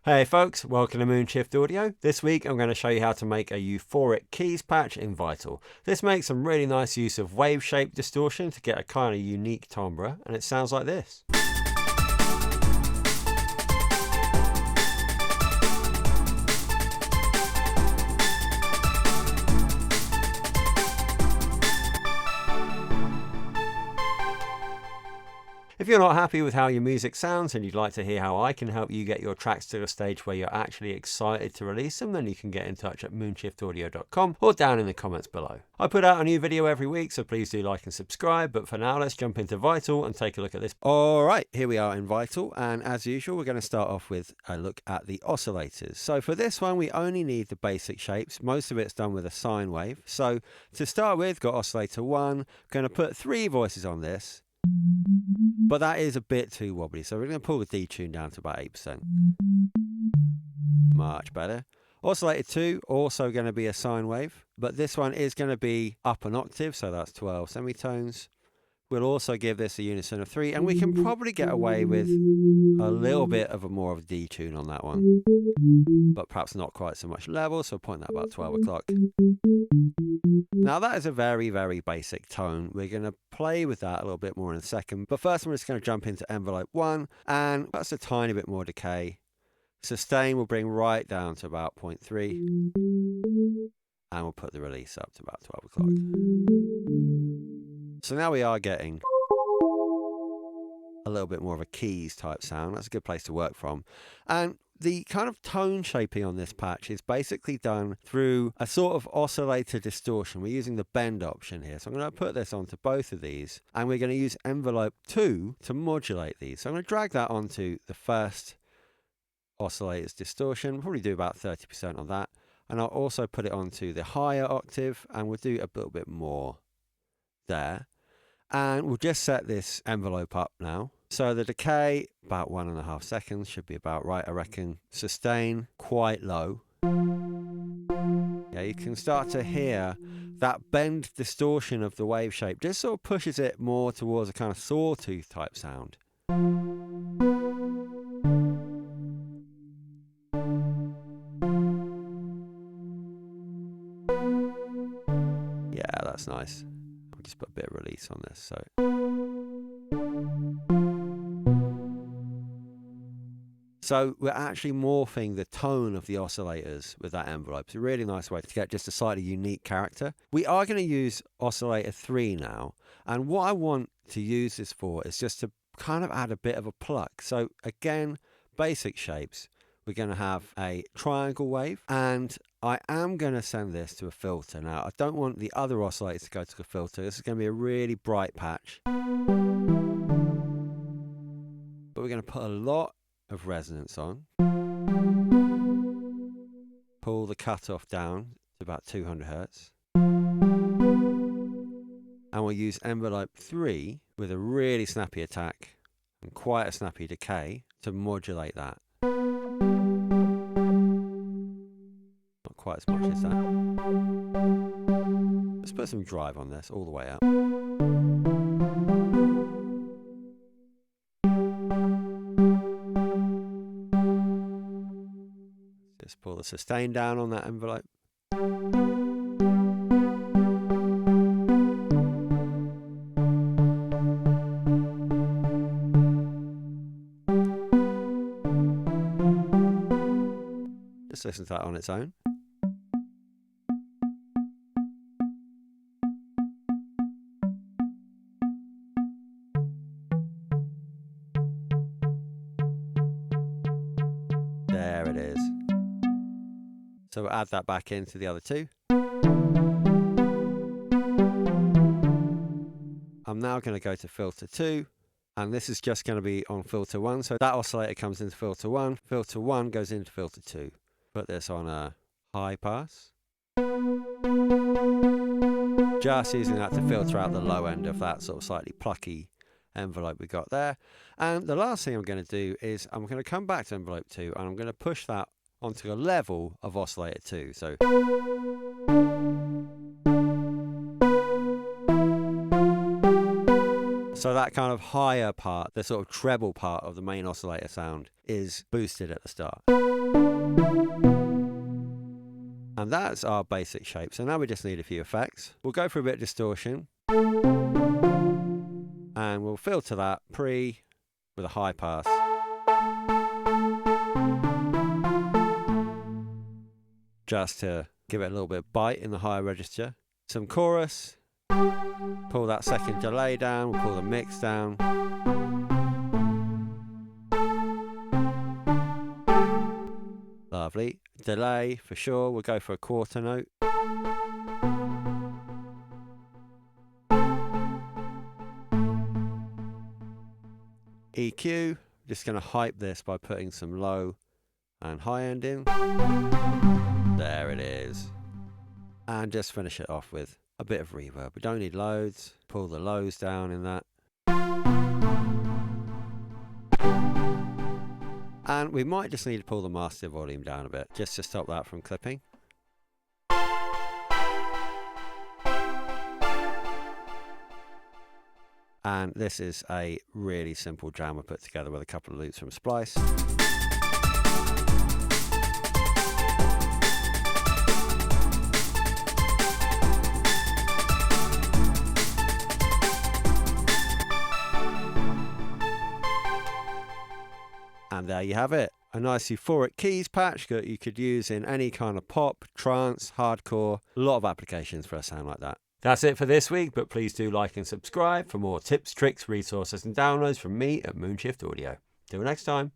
Hey folks, welcome to Moonshift Audio. This week I'm going to show you how to make a euphoric keys patch in Vital. This makes some really nice use of wave shape distortion to get a kind of unique timbre, and it sounds like this. If you're not happy with how your music sounds and you'd like to hear how I can help you get your tracks to a stage where you're actually excited to release them, then you can get in touch at moonshiftaudio.com or down in the comments below. I put out a new video every week, so please do like and subscribe, but for now let's jump into Vital and take a look at this. Alright, here we are in Vital, and as usual we're going to start off with a look at the oscillators. So for this one we only need the basic shapes. Most of it's done with a sine wave. So to start with, got oscillator 1, going to put 3 voices on this. But that is a bit too wobbly, so we're going to pull the detune down to about 8%. Much better. Oscillator 2, also going to be a sine wave, but this one is going to be up an octave, so that's 12 semitones. We'll also give this a unison of 3, and we can probably get away with a little bit of a more of a detune on that one, but perhaps not quite so much level, so point that about 12 o'clock. Now that is a very, very basic tone. We're going to play with that a little bit more in a second, but first I'm just going to jump into envelope 1, and that's a tiny bit more decay. Sustain will bring right down to about 0.3, and we'll put the release up to about 12 o'clock. So now we are getting a little bit more of a keys type sound. That's a good place to work from. And the kind of tone shaping on this patch is basically done through a sort of oscillator distortion. We're using the bend option here. So I'm going to put this onto both of these, and we're going to use envelope 2 to modulate these. So I'm going to drag that onto the first oscillator's distortion. We'll probably do about 30% on that. And I'll also put it onto the higher octave, and we'll do a little bit more there. And we'll just set this envelope up now. So the decay, about 1.5 seconds, should be about right, I reckon. Sustain, quite low. Yeah, you can start to hear that bend distortion of the wave shape. Just sort of pushes it more towards a kind of sawtooth type sound. Yeah, that's nice. I'll just put a bit of release on this. So we're actually morphing the tone of the oscillators with that envelope. It's a really nice way to get just a slightly unique character. We are going to use oscillator 3 now. And what I want to use this for is just to kind of add a bit of a pluck. So again, basic shapes. We're going to have a triangle wave, and I am going to send this to a filter. Now, I don't want the other oscillators to go to the filter. This is going to be a really bright patch. But we're going to put a lot of resonance on. Pull the cutoff down to about 200 Hertz. And we'll use envelope 3 with a really snappy attack and quite a snappy decay to modulate that. Not quite as much as that. Let's put some drive on this all the way up. Just pull the sustain down on that envelope. Just listen to that on its own. There it is. So we'll add that back into the other two. I'm now going to go to filter 2, and this is just going to be on filter 1. So that oscillator comes into filter 1, filter 1 goes into filter 2. Put this on a high pass. Just using that to filter out the low end of that sort of slightly plucky envelope we got there. And the last thing I'm going to do is I'm going to come back to envelope 2, and I'm going to push that onto a level of oscillator 2. So So that kind of higher part, the sort of treble part of the main oscillator sound, is boosted at the start. And that's our basic shape. So now we just need a few effects. We'll go for a bit of distortion. And we'll filter that pre with a high pass. Just to give it a little bit of bite in the higher register. Some chorus. Pull that second delay down. We'll pull the mix down. Lovely. Delay for sure. We'll go for a quarter note. EQ. Just going to hype this by putting some low and high end in. There it is. And just finish it off with a bit of reverb. We don't need loads. Pull the lows down in that. And we might just need to pull the master volume down a bit, just to stop that from clipping. And this is a really simple jam I put together with a couple of loops from Splice. And there you have it, a nice euphoric keys patch that you could use in any kind of pop, trance, hardcore, a lot of applications for a sound like that. That's it for this week, but please do like and subscribe for more tips, tricks, resources and downloads from me at Moonshift Audio. Till next time.